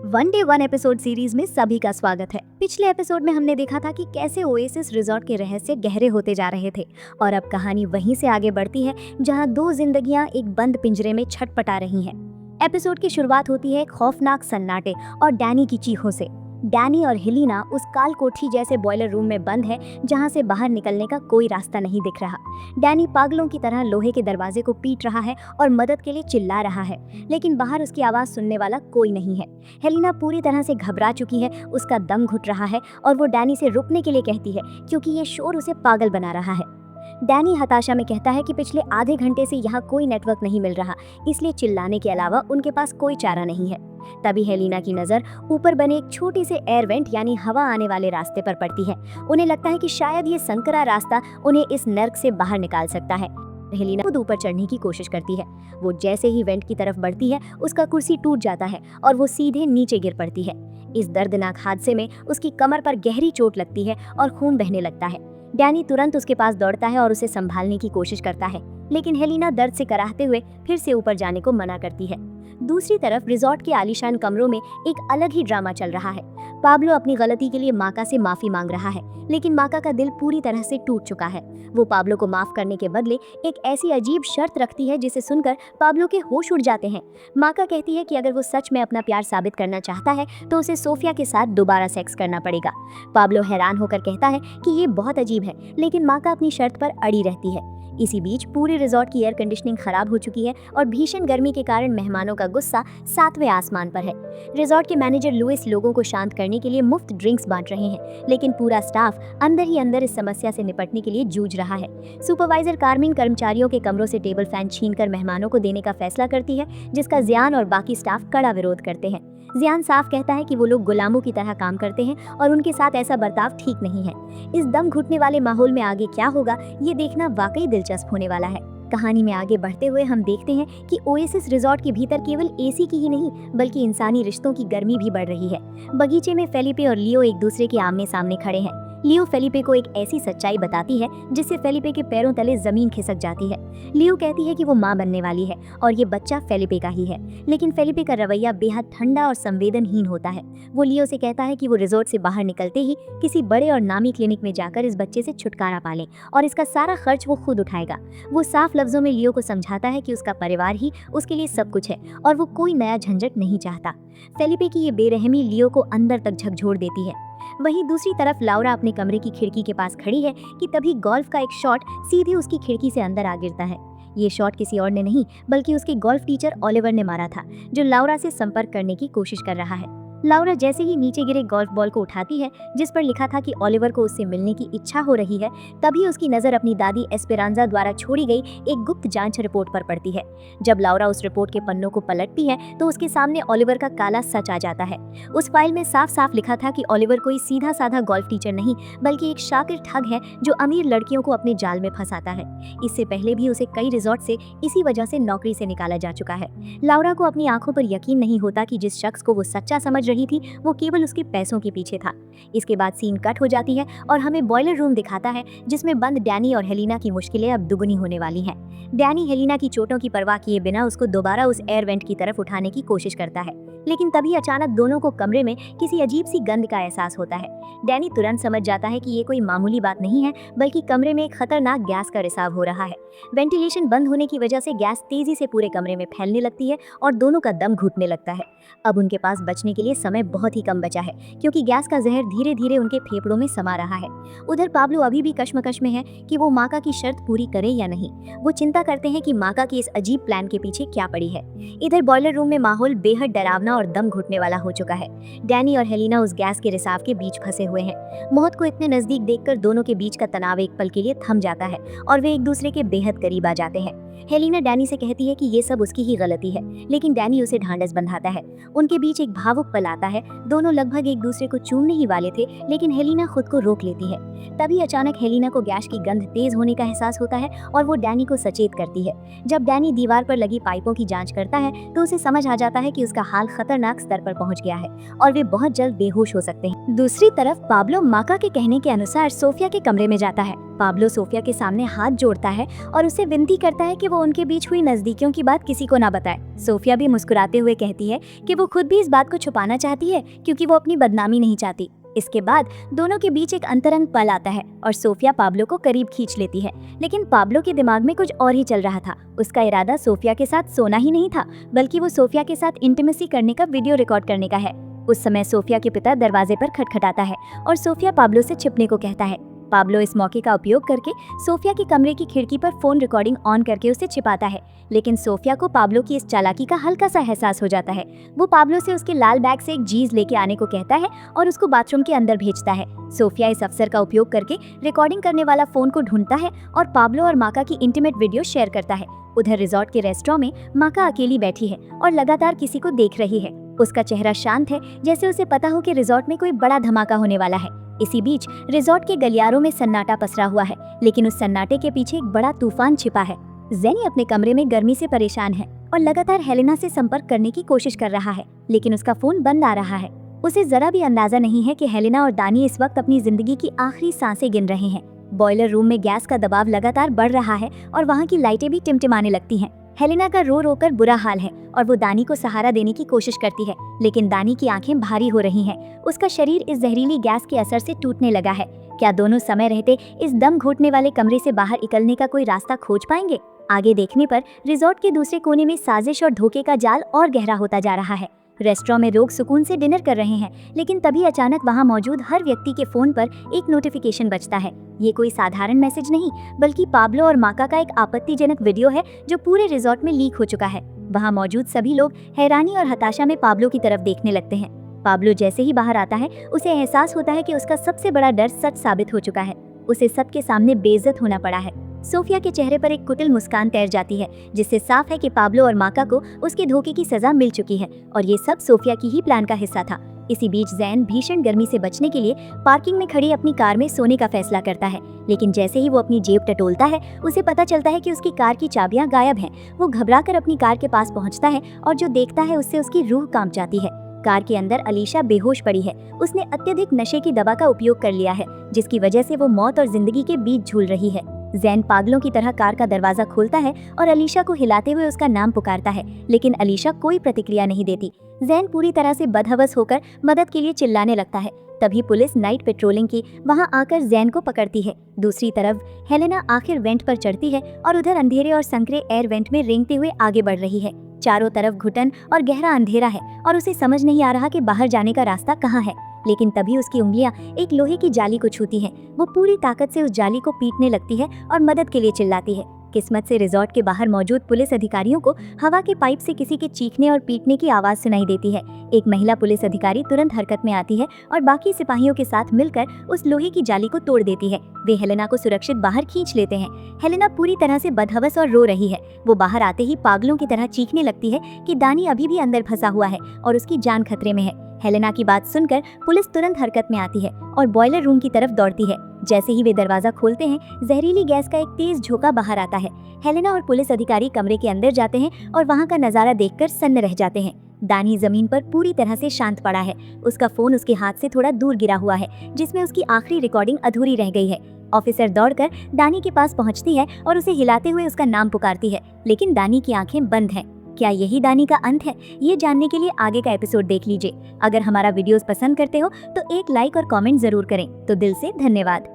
One day one episode series में सभी का स्वागत है। पिछले एपिसोड में हमने देखा था कि कैसे ओएसिस रिजॉर्ट के रहस्य गहरे होते जा रहे थे और अब कहानी वहीं से आगे बढ़ती है जहां दो जिंदगियां एक बंद पिंजरे में छटपटा रही हैं। एपिसोड की शुरुआत होती है एक खौफनाक सन्नाटे और डैनी की चीखों से। डैनी और हेलिना उस काल कोठी जैसे बॉयलर रूम में बंद है जहां से बाहर निकलने का कोई रास्ता नहीं दिख रहा। डैनी पागलों की तरह लोहे के दरवाजे को पीट रहा है और मदद के लिए चिल्ला रहा है, लेकिन बाहर उसकी आवाज सुनने वाला कोई नहीं है। हेलिना पूरी तरह से घबरा चुकी है, उसका दम घुट रहा है और वो डैनी से रुकने के लिए कहती है क्योंकि ये शोर उसे पागल बना रहा है। डैनी हताशा में कहता है कि पिछले आधे घंटे से यहाँ कोई नेटवर्क नहीं मिल रहा, इसलिए चिल्लाने के अलावा उनके पास कोई चारा नहीं है। तभी हेलिना की नज़र ऊपर बने एक छोटी से एयर वेंट यानी हवा आने वाले रास्ते पर पड़ती है। उन्हें लगता है कि शायद ये संकरा रास्ता उन्हें इस नर्क से बाहर निकाल सकता है। हेलिना खुद ऊपर चढ़ने की कोशिश करती है। वो जैसे ही वेंट की तरफ बढ़ती है उसका कुर्सी टूट जाता है और वो सीधे नीचे गिर पड़ती है। इस दर्दनाक हादसे में उसकी कमर पर गहरी चोट लगती है और खून बहने लगता है। डैनी तुरंत उसके पास दौड़ता है और उसे संभालने की कोशिश करता है, लेकिन हेलिना दर्द से कराहते हुए फिर से ऊपर जाने को मना करती है। दूसरी तरफ रिजॉर्ट के आलीशान कमरों में एक अलग ही ड्रामा चल रहा है। पाब्लो अपनी गलती के लिए माका से माफी मांग रहा है, लेकिन माका का दिल पूरी तरह से टूट चुका है। वो पाब्लो को माफ करने के बदले एक ऐसी अजीब शर्त रखती है जिसे सुनकर पाब्लो के होश उड़ जाते हैं। माका कहती है कि अगर वो सच में अपना प्यार साबित करना चाहता है तो उसे सोफिया के साथ दोबारा सेक्स करना पड़ेगा। पाब्लो हैरान होकर कहता है कि ये बहुत अजीब है, लेकिन माका अपनी शर्त पर अड़ी रहती है। इसी बीच पूरे रिजॉर्ट की एयर कंडीशनिंग खराब हो चुकी है और भीषण गर्मी के कारण मेहमानों का गुस्सा 7वें आसमान पर है। रिजॉर्ट के मैनेजर लुइस लोगों को शांत करने के लिए मुफ्त ड्रिंक्स बांट रहे हैं, लेकिन पूरा स्टाफ अंदर ही अंदर इस समस्या से निपटने के लिए जूझ रहा है। सुपरवाइजर कार्मिन कर्मचारियों के कमरों से टेबल फैन छीनकर मेहमानों को देने का फैसला करती है, जिसका जियान और बाकी स्टाफ कड़ा विरोध करते हैं। जियान साफ कहता है कि वो लोग गुलामों की तरह काम करते हैं और उनके साथ ऐसा बर्ताव ठीक नहीं है। इस दम घुटने वाले माहौल में आगे क्या होगा ये देखना वाकई दिलचस्प होने वाला है। कहानी में आगे बढ़ते हुए हम देखते हैं कि ओएसिस रिजॉर्ट के भीतर केवल एसी की ही नहीं बल्कि इंसानी रिश्तों की गर्मी भी बढ़ रही है। बगीचे में फेलिपे और लियो एक दूसरे के आमने सामने खड़े हैं। लियो फेलिपे को एक ऐसी सच्चाई बताती है जिससे फेलिपे के पैरों तले जमीन खिसक जाती है। लियो कहती है कि वो मां बनने वाली है और ये बच्चा फेलिपे का ही है, लेकिन फेलिपे का रवैया बेहद ठंडा और संवेदनहीन होता है। वो लियो से कहता है कि वो रिजॉर्ट से बाहर निकलते ही किसी बड़े और नामी क्लिनिक में जाकर इस बच्चे से छुटकारा पाले और इसका सारा खर्च वो खुद उठाएगा। वो साफ लफ्जों में लियो को समझाता है कि उसका परिवार ही उसके लिए सब कुछ है और वो कोई नया झंझट नहीं चाहता। फेलिपे की ये बेरहमी लियो को अंदर तक झकझोर देती है। वहीं दूसरी तरफ लाउरा अपने कमरे की खिड़की के पास खड़ी है कि तभी गोल्फ का एक शॉट सीधे उसकी खिड़की से अंदर आ गिरता है। ये शॉट किसी और ने नहीं बल्कि उसके गोल्फ टीचर ओलिवर ने मारा था, जो लाउरा से संपर्क करने की कोशिश कर रहा है। लाउरा जैसे ही नीचे गिरे गोल्फ बॉल को उठाती है जिस पर लिखा था कि ओलिवर को उससे मिलने की इच्छा हो रही है, तभी उसकी नजर अपनी दादी एस्पेरांजा द्वारा छोड़ी गई एक गुप्त जांच रिपोर्ट पर पड़ती है। जब लाउरा उस रिपोर्ट के पन्नों को पलटती है तो उसके सामने ओलिवर का काला सच आ जाता है। उस फाइल में साफ साफ लिखा था कि ओलिवर कोई सीधा साधा गोल्फ टीचर नहीं बल्कि एक शातिर ठग है जो अमीर लड़कियों को अपने जाल में फंसाता है। इससे पहले भी उसे कई रिजॉर्ट से इसी वजह से नौकरी से निकाला जा चुका है। लाउरा को अपनी आंखों पर यकीन नहीं होता कि जिस शख्स को वो सच्चा समझ रही थी वो केवल उसके पैसों के पीछे था। इसके बाद सीन कट हो जाती है और हमें बॉयलर रूम दिखाता है जिसमें बंद डैनी और हेलिना की मुश्किलें अब दुगनी होने वाली हैं। डैनी हेलिना की चोटों की परवाह किए बिना उसको दोबारा उस एयर वेंट की तरफ उठाने की कोशिश करता है, लेकिन तभी अचानक दोनों को कमरे में किसी अजीब सी गंध का एहसास होता है। डैनी तुरंत समझ जाता है कि ये कोई मामूली बात नहीं है बल्कि कमरे में एक खतरनाक गैस का रिसाव हो रहा है। वेंटिलेशन बंद होने की वजह से गैस तेजी से पूरे कमरे में फैलने लगती है और दोनों का दम घुटने लगता है। अब उनके पास बचने के लिए समय बहुत ही कम बचा है क्योंकि गैस का जहर धीरे धीरे उनके फेफड़ों में समा रहा है। उधर पाब्लो अभी भी कश्मकश में है कि वो माका की शर्त पूरी करे या नहीं। वो चिंता करते हैं कि माका की इस अजीब प्लान के पीछे क्या पड़ी है। इधर बॉयलर रूम में माहौल बेहद डरावना और दम घुटने वाला हो चुका है। डैनी और हेलिना उस गैस के रिसाव के बीच फंसे हुए हैं। मौत को इतने नजदीक देखकर दोनों के बीच का तनाव एक पल के लिए थम जाता है और वे एक दूसरे के बेहद करीब आ जाते हैं। हेलिना डैनी से कहती है कि ये सब उसकी ही गलती है, लेकिन डैनी उसे ढांढस बंधाता है। उनके बीच एक भावुक पल आता है। दोनों लगभग एक दूसरे को चूमने ही वाले थे, लेकिन हेलिना खुद को रोक लेती है। तभी अचानक हेलिना को गैस की गंध तेज होने का एहसास होता है और वो डैनी को सचेत करती है। जब डैनी दीवार पर लगी पाइपों की जांच करता है तो उसे समझ आ जाता है कि उसका हाल खतरनाक स्तर पर पहुंच गया है और वे बहुत जल्द बेहोश हो सकते हैं। दूसरी तरफ पाब्लो माका के कहने के अनुसार सोफिया के कमरे में जाता है। पाब्लो सोफिया के सामने हाथ जोड़ता है और उसे विनती करता है कि वो उनके बीच हुई नजदीकियों की बात किसी को ना बताए। सोफिया भी मुस्कुराते हुए कहती है कि वो खुद भी इस बात को छुपाना चाहती है क्योंकि वो अपनी बदनामी नहीं चाहती। इसके बाद दोनों के बीच एक अंतरंग पल आता है और सोफिया पाब्लो को करीब खींच लेती है। लेकिन पाब्लो के दिमाग में कुछ और ही चल रहा था। उसका इरादा सोफिया के साथ सोना ही नहीं था, बल्कि वो सोफिया के साथ इंटीमेसी करने का वीडियो रिकॉर्ड करने का है। उस समय सोफिया के पिता दरवाजे पर खटखटाता है और सोफिया पाब्लो से छिपने को कहता है। पाब्लो इस मौके का उपयोग करके सोफिया के कमरे की खिड़की पर फोन रिकॉर्डिंग ऑन करके उसे छिपाता है। लेकिन सोफिया को पाब्लो की इस चालाकी का हल्का सा एहसास हो जाता है। वो पाब्लो से उसके लाल बैग से एक चीज लेके आने को कहता है और उसको बाथरूम के अंदर भेजता है। सोफिया इस अवसर का उपयोग करके रिकॉर्डिंग करने वाला फोन को ढूंढता है और पाब्लो और माका की इंटीमेट वीडियो शेयर करता है। उधर रिजॉर्ट के रेस्टोरेंट में माका अकेली बैठी है और लगातार किसी को देख रही है। उसका चेहरा शांत है, जैसे उसे पता हो कि रिजॉर्ट में कोई बड़ा धमाका होने वाला है। इसी बीच रिजॉर्ट के गलियारों में सन्नाटा पसरा हुआ है, लेकिन उस सन्नाटे के पीछे एक बड़ा तूफान छिपा है। जेनी अपने कमरे में गर्मी से परेशान है और लगातार हेलेना से संपर्क करने की कोशिश कर रहा है, लेकिन उसका फोन बंद आ रहा है। उसे जरा भी अंदाजा नहीं है कि हेलेना और दानी इस वक्त अपनी जिंदगी की आखिरी सांसें गिन रहे हैं। बॉयलर रूम में गैस का दबाव लगातार बढ़ रहा है और वहाँ की लाइटें भी टिमटिमाने लगती हैं। हेलेना का रो रो कर बुरा हाल है और वो दानी को सहारा देने की कोशिश करती है, लेकिन दानी की आंखें भारी हो रही हैं। उसका शरीर इस जहरीली गैस के असर से टूटने लगा है। क्या दोनों समय रहते इस दम घुटने वाले कमरे से बाहर निकलने का कोई रास्ता खोज पाएंगे? आगे देखने पर रिजॉर्ट के दूसरे कोने में साजिश और धोखे का जाल और गहरा होता जा रहा है। रेस्टोरेंट में लोग सुकून से डिनर कर रहे हैं, लेकिन तभी अचानक वहां मौजूद हर व्यक्ति के फोन पर एक नोटिफिकेशन बजता है। ये कोई साधारण मैसेज नहीं, बल्कि पाब्लो और माका का एक आपत्तिजनक वीडियो है जो पूरे रिजॉर्ट में लीक हो चुका है। वहां मौजूद सभी लोग हैरानी और हताशा में पाब्लो की तरफ देखने लगते हैं। पाब्लो जैसे ही बाहर आता है, उसे एहसास होता है कि उसका सबसे बड़ा डर सच साबित हो चुका है। उसे सबके सामने बेइज्जत होना पड़ा है। सोफिया के चेहरे पर एक कुटिल मुस्कान तैर जाती है, जिससे साफ है कि पाब्लो और माका को उसके धोखे की सजा मिल चुकी है और ये सब सोफिया की ही प्लान का हिस्सा था। इसी बीच जैन भीषण गर्मी से बचने के लिए पार्किंग में खड़ी अपनी कार में सोने का फैसला करता है, लेकिन जैसे ही वो अपनी जेब टटोलता है, उसे पता चलता है कि उसकी कार की चाबियां गायब हैं। वो घबराकर अपनी कार के पास पहुंचता है और जो देखता है उससे उसकी रूह कांप जाती है। कार के अंदर अलीशा बेहोश पड़ी है। उसने अत्यधिक नशे की दवा का उपयोग कर लिया है, जिसकी वजह से वो मौत और जिंदगी के बीच झूल रही है। जैन पागलों की तरह कार का दरवाजा खोलता है और अलीशा को हिलाते हुए उसका नाम पुकारता है, लेकिन अलीशा कोई प्रतिक्रिया नहीं देती। जैन पूरी तरह से बदहवस होकर मदद के लिए चिल्लाने लगता है। तभी पुलिस नाइट पेट्रोलिंग की वहां आकर जैन को पकड़ती है। दूसरी तरफ हेलेना आखिर वेंट पर चढ़ती है और उधर अंधेरे और संकरे एयर वेंट में रेंगते हुए आगे बढ़ रही है। चारों तरफ घुटन और गहरा अंधेरा है और उसे समझ नहीं आ रहा कि बाहर जाने का रास्ता कहाँ है। लेकिन तभी उसकी उंगलियां एक लोहे की जाली को छूती हैं। वो पूरी ताकत से उस जाली को पीटने लगती है और मदद के लिए चिल्लाती है। किस्मत से रिजॉर्ट के बाहर मौजूद पुलिस अधिकारियों को हवा के पाइप से किसी के चीखने और पीटने की आवाज सुनाई देती है। एक महिला पुलिस अधिकारी तुरंत हरकत में आती है और बाकी सिपाहियों के साथ मिलकर उस लोहे की जाली को तोड़ देती है। वे हेलेना को सुरक्षित बाहर खींच लेते हैं। हेलेना पूरी तरह से बदहवस और रो रही है। वो बाहर आते ही पागलों की तरह चीखने लगती है कि दानी अभी भी अंदर फंसा हुआ है और उसकी जान खतरे में है। हेलेना की बात सुनकर पुलिस तुरंत हरकत में आती है और बॉयलर रूम की तरफ दौड़ती है। जैसे ही वे दरवाजा खोलते हैं, जहरीली गैस का एक तेज झोंका बाहर आता है। हेलेना और पुलिस अधिकारी कमरे के अंदर जाते हैं और वहां का नजारा देखकर सन्न रह जाते हैं। दानी जमीन पर पूरी तरह से शांत पड़ा है। उसका फोन उसके हाथ से थोड़ा दूर गिरा हुआ है, जिसमें उसकी आखिरी रिकॉर्डिंग अधूरी रह गई है। ऑफिसर दौड़कर दानी के पास पहुंचती है और उसे हिलाते हुए उसका नाम पुकारती है, लेकिन दानी की आंखें बंद हैं। क्या यही दानी का अंत है? ये जानने के लिए आगे का एपिसोड देख लीजिए। अगर हमारा वीडियोस पसंद करते हो तो एक लाइक और कमेंट जरूर करें। तो दिल से धन्यवाद।